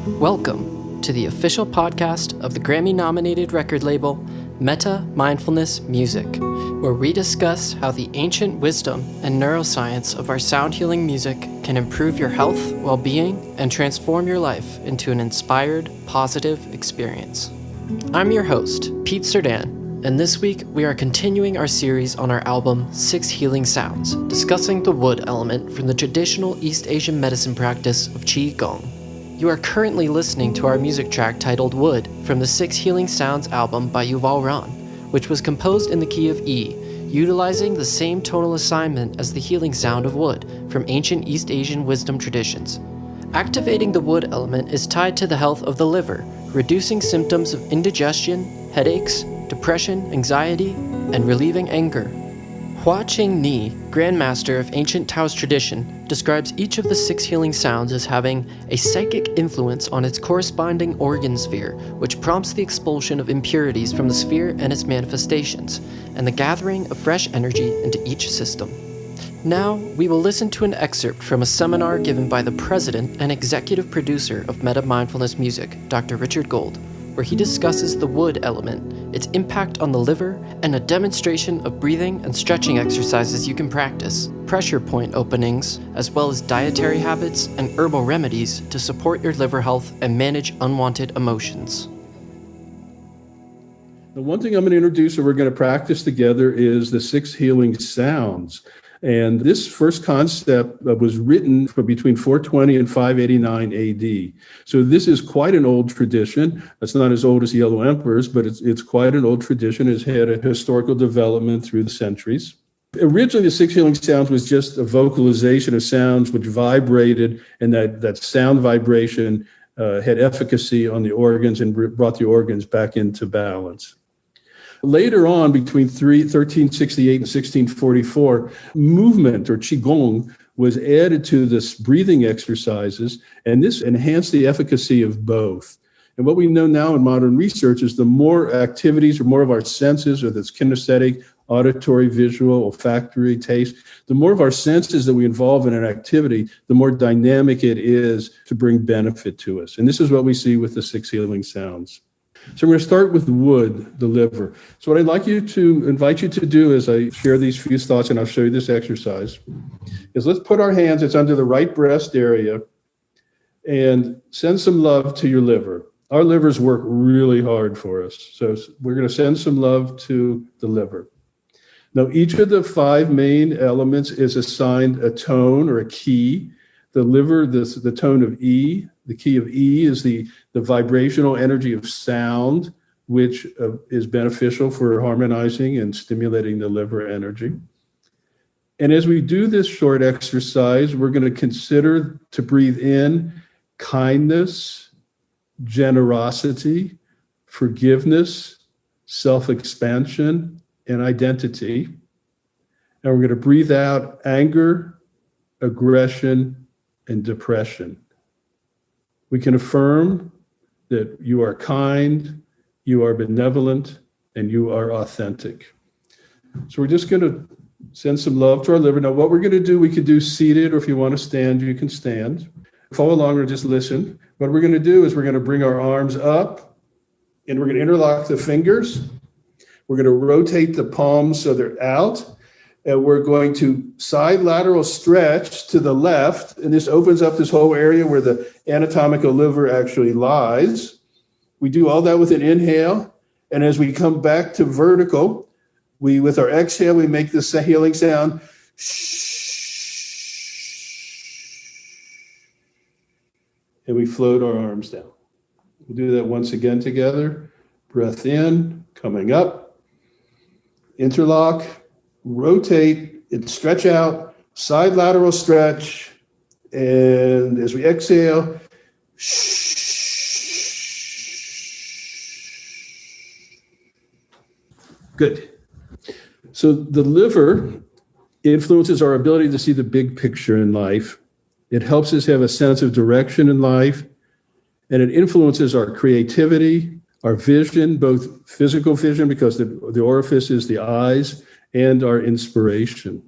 Welcome to the official podcast of the Grammy-nominated record label Metta Mindfulness Music, where we discuss how the ancient wisdom and neuroscience of our sound healing music can improve your health, well-being, and transform your life into an inspired, positive experience. I'm your host, Pete Cerdan, and this week we are continuing our series on our album 6 Healing Sounds, discussing the wood element from the traditional East Asian medicine practice of Qi Gong. You are currently listening to our music track titled Wood from the 6 Healing Sounds album by Yuval Ron, which was composed in the key of E, utilizing the same tonal assignment as the healing sound of wood from ancient East Asian wisdom traditions. Activating the wood element is tied to the health of the liver, reducing symptoms of indigestion, headaches, depression, anxiety, and relieving anger. Hua Ching Ni, Grandmaster of ancient Taoist tradition, describes each of the 6 healing sounds as having a psychic influence on its corresponding organ sphere, which prompts the expulsion of impurities from the sphere and its manifestations, and the gathering of fresh energy into each system. Now, we will listen to an excerpt from a seminar given by the president and executive producer of Metta Mindfulness Music, Dr. Richard Gold, where he discusses the wood element, its impact on the liver, and a demonstration of breathing and stretching exercises you can practice, pressure point openings, as well as dietary habits and herbal remedies to support your liver health and manage unwanted emotions. The one thing I'm going to introduce and we're going to practice together is the 6 healing sounds. And this first concept was written from between 420 and 589 AD. So this is quite an old tradition. It's not as old as the Yellow Emperors, but it's quite an old tradition. It's had a historical development through the centuries. Originally, the 6 healing sounds was just a vocalization of sounds which vibrated, and that sound vibration had efficacy on the organs and brought the organs back into balance. Later on, between 1368 and 1644, movement, or Qi Gong, was added to this breathing exercises, and this enhanced the efficacy of both. And what we know now in modern research is the more activities or more of our senses, whether it's kinesthetic, auditory, visual, olfactory, taste, the more of our senses that we involve in an activity, the more dynamic it is to bring benefit to us. And this is what we see with the 6 healing sounds. So we're going to start with wood, the liver. So what I'd like you to invite you to do as I share these few thoughts, and I'll show you this exercise, is let's put our hands, it's under the right breast area, and send some love to your liver. Our livers work really hard for us. So we're going to send some love to the liver. Now, each of the 5 main elements is assigned a tone or a key. The liver, the tone of E. The key of E is the vibrational energy of sound, which is beneficial for harmonizing and stimulating the liver energy. And as we do this short exercise, we're going to consider to breathe in kindness, generosity, forgiveness, self-expansion, and identity. And we're going to breathe out anger, aggression, and depression. We can affirm that you are kind, you are benevolent, and you are authentic. So we're just going to send some love to our liver. Now, what we're going to do, we could do seated, or if you want to stand, you can stand. Follow along or just listen. What we're going to do is we're going to bring our arms up, and we're going to interlock the fingers. We're going to rotate the palms so they're out. And we're going to side lateral stretch to the left, and this opens up this whole area where the anatomical liver actually lies. We do all that with an inhale, and as we come back to vertical, with our exhale, we make this healing sound. And we float our arms down. We'll do that once again together. Breath in, coming up, interlock, rotate and stretch out, side lateral stretch, and as we exhale, good. So the liver influences our ability to see the big picture in life. It helps us have a sense of direction in life, and it influences our creativity, our vision, both physical vision, because the orifice is the eyes, and our inspiration.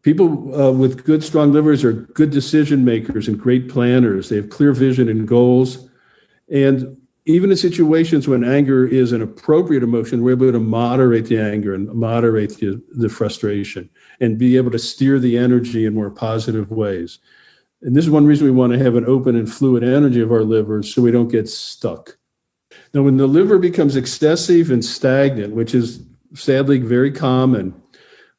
People with good, strong livers are good decision makers and great planners. They have clear vision and goals. And even in situations when anger is an appropriate emotion, we're able to moderate the anger and moderate the frustration and be able to steer the energy in more positive ways. And this is one reason we want to have an open and fluid energy of our livers so we don't get stuck. Now, when the liver becomes excessive and stagnant, which is sadly very common,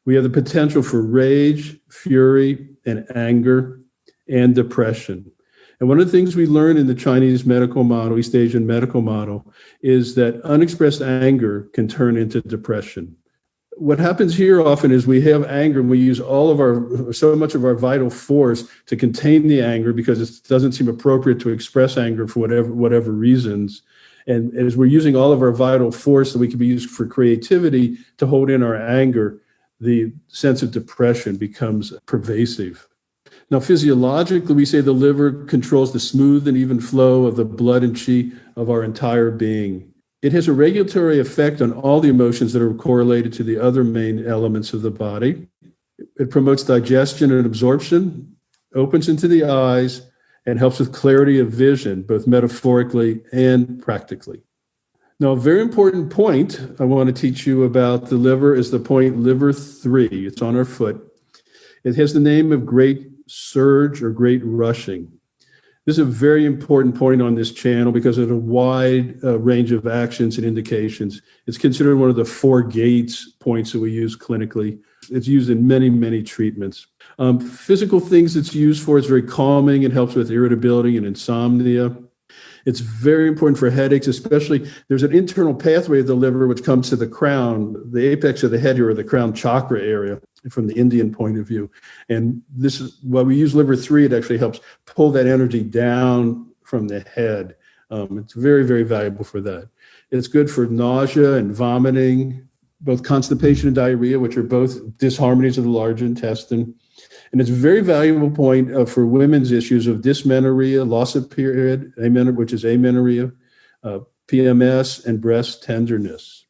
we have the potential for rage, fury, and anger, and depression. And one of the things we learn in the Chinese medical model, East Asian medical model, is that unexpressed anger can turn into depression. What happens here often is we have anger and we use so much of our vital force to contain the anger because it doesn't seem appropriate to express anger for whatever reasons. And as we're using all of our vital force that we can be used for creativity to hold in our anger, the sense of depression becomes pervasive. Now, physiologically, we say the liver controls the smooth and even flow of the blood and qi of our entire being. It has a regulatory effect on all the emotions that are correlated to the other main elements of the body. It promotes digestion and absorption, opens into the eyes, and helps with clarity of vision, both metaphorically and practically. Now, a very important point I want to teach you about the liver is the point liver 3. It's on our foot. It has the name of great surge or great rushing. This is a very important point on this channel because of a wide range of actions and indications. It's considered one of the 4 gates points that we use clinically. It's used in many, many treatments. Physical things it's used for is very calming. It helps with irritability and insomnia. It's very important for headaches, especially there's an internal pathway of the liver which comes to the crown, the apex of the head here, or the crown chakra area from the Indian point of view. And this is why we use liver 3. It actually helps pull that energy down from the head. It's very, very valuable for that. It's good for nausea and vomiting, both constipation and diarrhea, which are both disharmonies of the large intestine. And it's a very valuable point for women's issues of dysmenorrhea, loss of period, which is amenorrhea, PMS, and breast tenderness.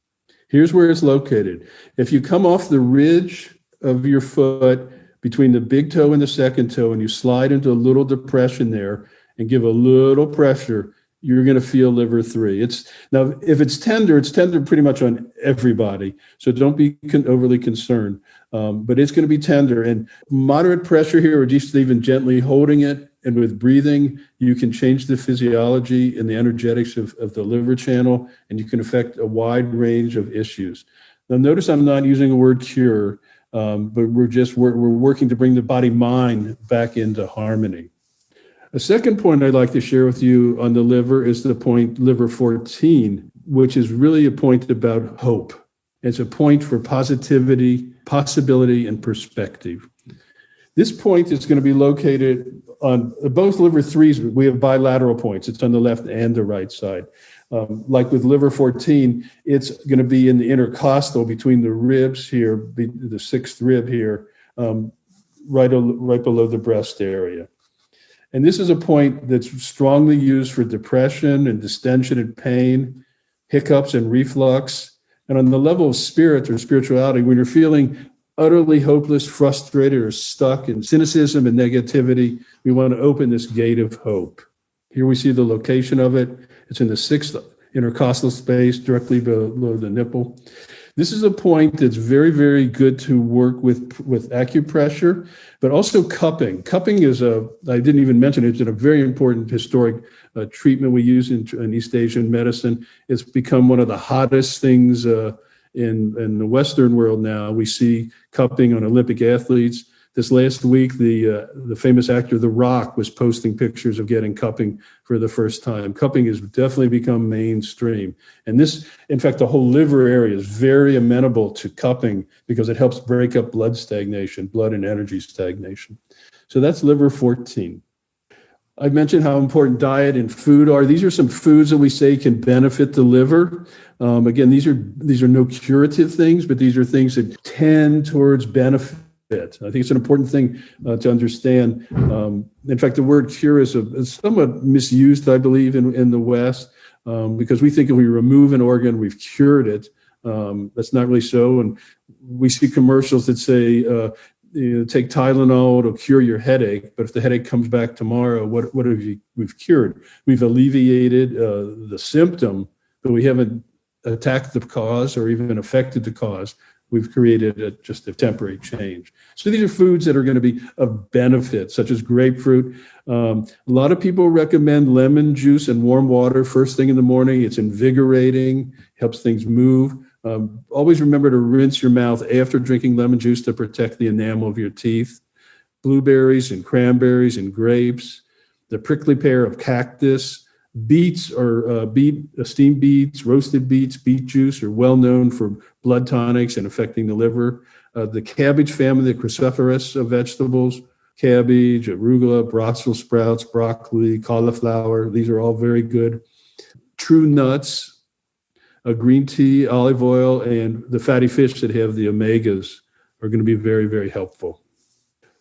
Here's where it's located. If you come off the ridge of your foot between the big toe and the second toe, and you slide into a little depression there and give a little pressure, you're going to feel liver 3. Now, if it's tender pretty much on everybody. So don't be overly concerned. But it's going to be tender, and moderate pressure here, or just even gently holding it, and with breathing, you can change the physiology and the energetics of the liver channel, and you can affect a wide range of issues. Now, notice I'm not using the word cure, but we're working to bring the body-mind back into harmony. A second point I'd like to share with you on the liver is the point liver 14, which is really a point about hope. It's a point for positivity, possibility, and perspective. This point is going to be located on both liver 3s. We have bilateral points. It's on the left and the right side. Like with liver 14, it's going to be in the intercostal between the ribs here, the 6th rib here, right below the breast area. And this is a point that's strongly used for depression and distension and pain, hiccups and reflux. And on the level of spirit or spirituality, when you're feeling utterly hopeless, frustrated, or stuck in cynicism and negativity, we want to open this gate of hope. Here we see the location of it. It's in the 6th intercostal space, directly below the nipple. This is a point that's very, very good to work with acupressure, but also cupping. Cupping is I didn't even mention it's a very important historic treatment we use in East Asian medicine. It's become one of the hottest things in the Western world now. We see cupping on Olympic athletes. This last week, the famous actor The Rock was posting pictures of getting cupping for the first time. Cupping has definitely become mainstream. And this, in fact, the whole liver area is very amenable to cupping because it helps break up blood stagnation, blood and energy stagnation. So that's liver 14. I've mentioned how important diet and food are. These are some foods that we say can benefit the liver. Again, these are no curative things, but these are things that tend towards benefit. I think it's an important thing to understand. In fact, the word cure is somewhat misused, I believe, in the West, because we think if we remove an organ, we've cured it. That's not really so. And we see commercials that say, take Tylenol, it'll cure your headache, but if the headache comes back tomorrow, what have we've cured? We've alleviated the symptom, but we haven't attacked the cause or even affected the cause. We've created just a temporary change. So these are foods that are going to be of benefit, such as grapefruit. A lot of people recommend lemon juice and warm water first thing in the morning. It's invigorating, helps things move. Always remember to rinse your mouth after drinking lemon juice to protect the enamel of your teeth. Blueberries and cranberries and grapes, the prickly pear of cactus, beets or steamed beets, roasted beets, beet juice are well known for blood tonics and affecting the liver. The cabbage family, the cruciferous vegetables, cabbage, arugula, Brussels sprouts, broccoli, cauliflower, these are all very good. True nuts, green tea, olive oil, and the fatty fish that have the omegas are going to be very, very helpful.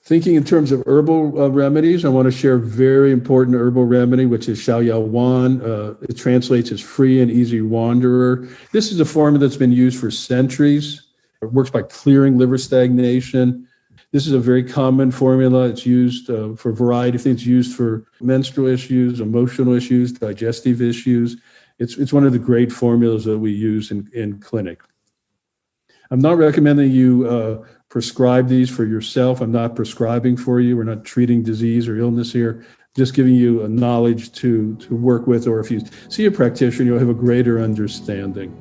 Thinking in terms of herbal remedies, I want to share a very important herbal remedy, which is Xiao Wan. It translates as free and easy wanderer. This is a formula that's been used for centuries. It works by clearing liver stagnation. This is a very common formula. It's used for a variety of things. It's used for menstrual issues, emotional issues, digestive issues. It's one of the great formulas that we use in clinic. I'm not recommending you prescribe these for yourself. I'm not prescribing for you. We're not treating disease or illness here. Just giving you a knowledge to work with, or if you see a practitioner, you'll have a greater understanding.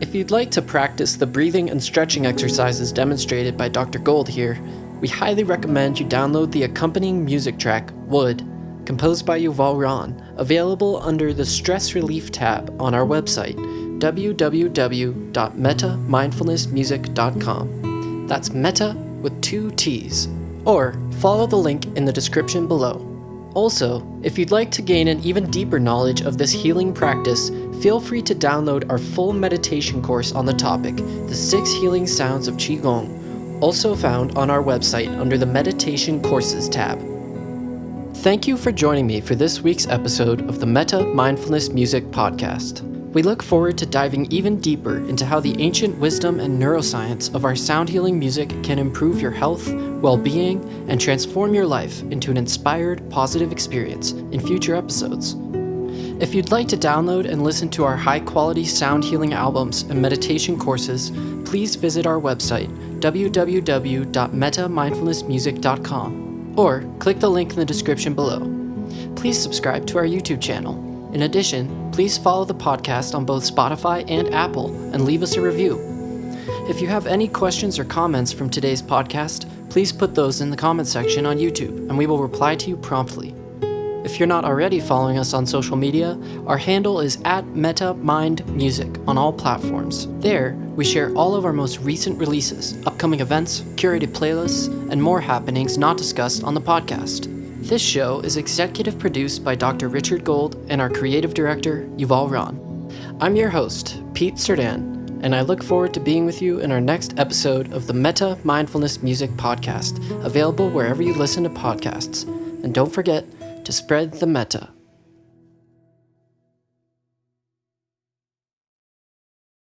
If you'd like to practice the breathing and stretching exercises demonstrated by Dr. Gold here, we highly recommend you download the accompanying music track, Wood, composed by Yuval Ron, available under the Stress Relief tab on our website, www.mettamindfulnessmusic.com. That's Metta with 2 T's. Or follow the link in the description below. Also, if you'd like to gain an even deeper knowledge of this healing practice, feel free to download our full meditation course on the topic, The 6 Healing Sounds of Qi Gong, also found on our website under the Meditation Courses tab. Thank you for joining me for this week's episode of the Metta Mindfulness Music Podcast. We look forward to diving even deeper into how the ancient wisdom and neuroscience of our sound healing music can improve your health, well-being, and transform your life into an inspired, positive experience in future episodes. If you'd like to download and listen to our high-quality sound healing albums and meditation courses, please visit our website, www.mettamindfulnessmusic.com, or click the link in the description below. Please subscribe to our YouTube channel. In addition, please follow the podcast on both Spotify and Apple and leave us a review. If you have any questions or comments from today's podcast, please put those in the comment section on YouTube and we will reply to you promptly. If you're not already following us on social media, our handle is @MettaMindMusic on all platforms. There, we share all of our most recent releases, upcoming events, curated playlists, and more happenings not discussed on the podcast. This show is executive produced by Dr. Richard Gold and our creative director, Yuval Ron. I'm your host, Pete Cerdan, and I look forward to being with you in our next episode of the Metta Mindfulness Music Podcast, available wherever you listen to podcasts. And don't forget to spread the metta.